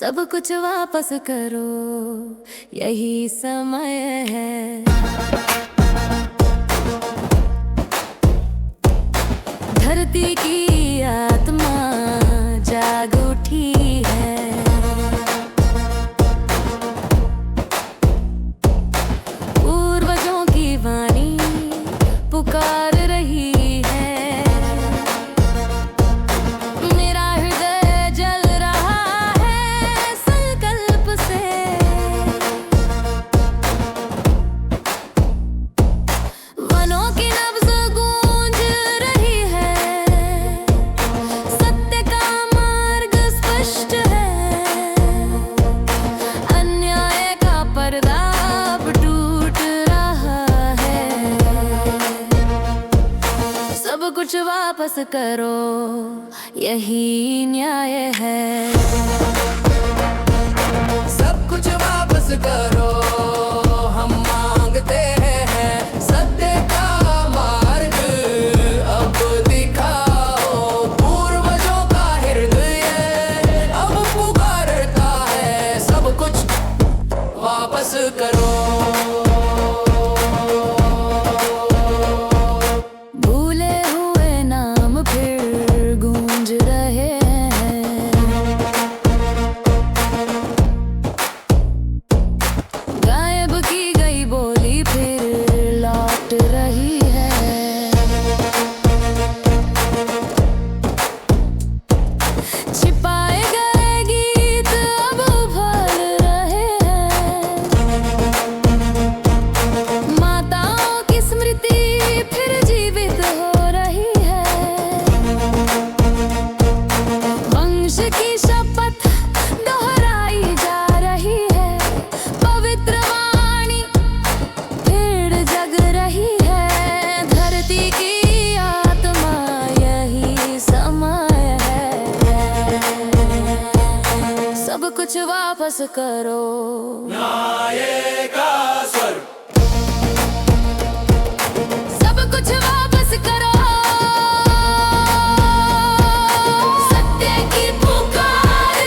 सब कुछ वापस करो, यही समय है। धरती की आत्मा जाग उठी है। पूर्वजों की वाणी पुकार रही है। मेरा हृदय जल रहा है संकल्प से। वनों की नब्ज़ गूंज रही है। सत्य का मार्ग स्पष्ट है। अन्याय का पर्दा अब टूट रहा है। सब कुछ वापस करो, यही न्याय है। सब कुछ वापस करो, हम मांगते हैं। सत्य का मार्ग अब दिखाओ। पूर्वजों का हृदय अब पुकारता है। सब कुछ वापस करो। भूले हुए नाम फिर गूंज रहे हैं। गायब की गई बोली फिर लौट रही है। छिपाए गए गीत अब उभर रहे हैं। माताओं की स्मृति फिर जीवित हो रही है। वंश की शपथ दोहराई जा रही है। पवित्र वाणी फिर जग रही है। धरती की आत्मा यही समय है। सब कुछ वापस करो, न्याय का स्वर। सब कुछ वापस करो। सत्य की पुकार,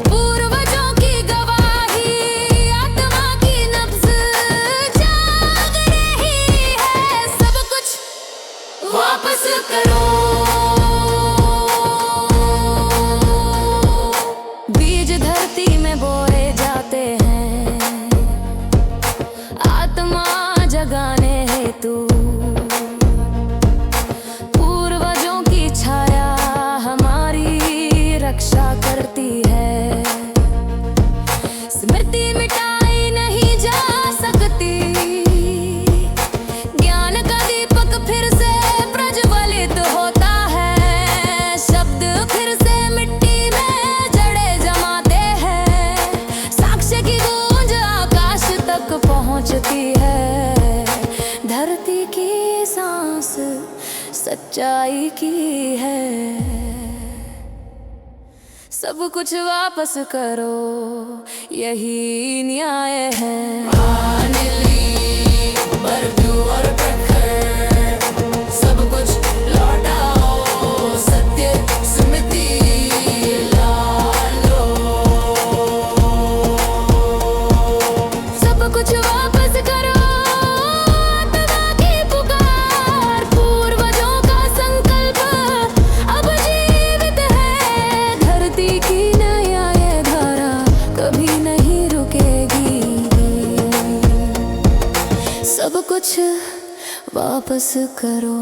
पूर्वजों की गवाही, आत्मा की नब्ज़ जाग रही है। सब कुछ वापस करो। बीज धरती में बोए जाते हैं। आत्मा जगाने हेतु पूर्वजों की छाया हमारी रक्षा करती है। स्मृति मिटाई नहीं जा सकती। ज्ञान का दीपक फिर से प्रज्वलित होता है। शब्द फिर से मिट्टी में जड़ें जमाते हैं। साक्ष्य की गूंज आकाश तक पहुंचती है। धरती की सांस सच्चाई की है। सब कुछ वापस करो, यही न्याय है। बरगद और प्रखर, सब कुछ लौटाओ। सत्य स्मृति लो। सब कुछ वापस करो। आत्मा की पुकार, पूर्वजों का संकल्प अब जीवित है। धरती की न्याय धारा कभी नहीं रुकेगी। सब कुछ वापस करो।